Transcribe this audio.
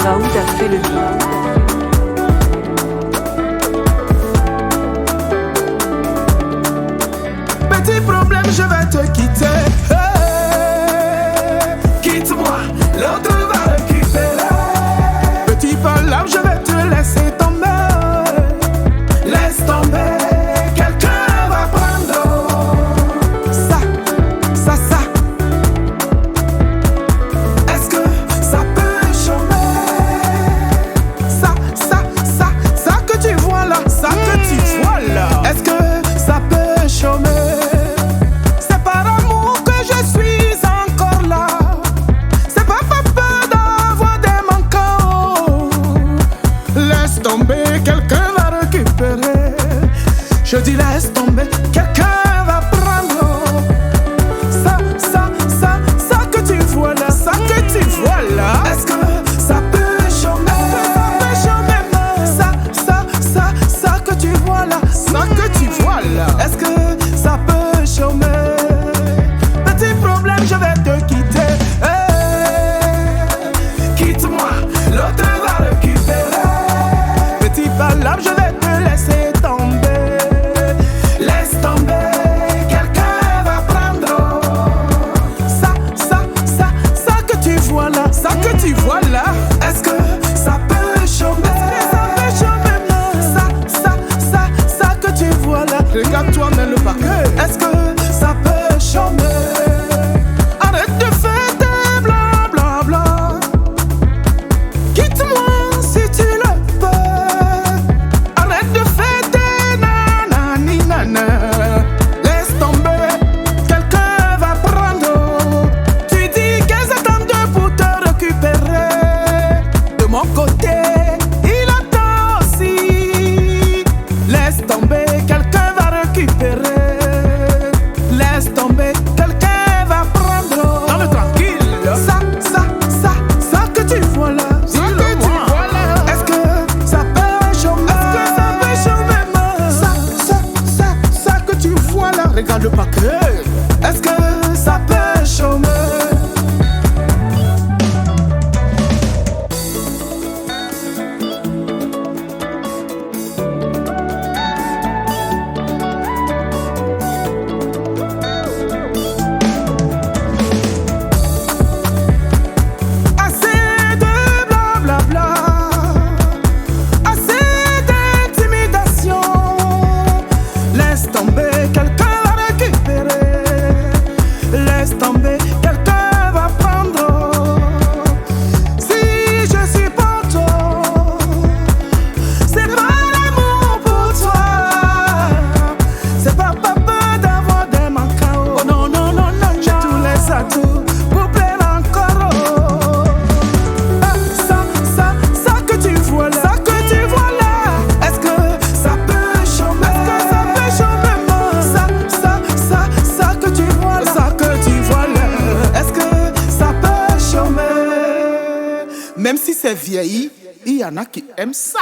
Raoult a fait le beat. Petit problème, je vais te quitter. Hey, quitte-moi, l'autre va récupérer. Petit problème, je vais te laisser tomber. Laisse tomber, quelqu'un va prendre ça. Est-ce que ça peut chômer? Ça que tu vois là, ça que tu vois là. Est-ce que ça peut chômer? Quelqu'un va récupérer. Je dis laisse tomber, quelqu'un va prendre ça que tu vois là, ça que tu vois là. Est-ce que ça peut chômer? Ça que tu vois là, ça que tu vois là. Est-ce que ça peut chômer? Petit problème, je vais te quitter. Hey, quitte-moi, l'autre va récupérer. Je vais te laisser tomber. Laisse tomber, quelqu'un va prendre ça que tu vois là, ça que tu vois là. Est-ce que ça peut chômer? Ça que tu vois là. Regarde-toi dans le paquet. Est-ce que ça peut chômer? Arrête de faire des blablabla. Quitte-moi si tu le peux. Laisse tomber, quelqu'un va prendre. Tu dis qu'elles attendent pour te récupérer. De mon côté, il attend aussi. Laisse tomber, quelqu'un va récupérer. Laisse tomber, quelqu'un va prendre. Dans le tranquille. Ça que tu vois là. Est-ce que ça peut chômer? Ça que tu vois là, regarde le paquet. Est-ce que ça peut chômer? Assez de blablabla, assez d'intimidation. Laisse tomber, quelqu'un va récupérer. Laisse tomber, quelqu'un va prendre. Si je suis pour toi, c'est pas l'amour pour toi. C'est pas peur d'avoir des manquants. Oh non, je te laisse à tout pour plaire encore. Ça que tu vois là, ça que tu vois là. Est-ce que ça peut chômer? Ça que tu vois là, ça que tu vois là. Est-ce que ça peut chômer? Même si c'est vieilli, il y en a qui aiment ça.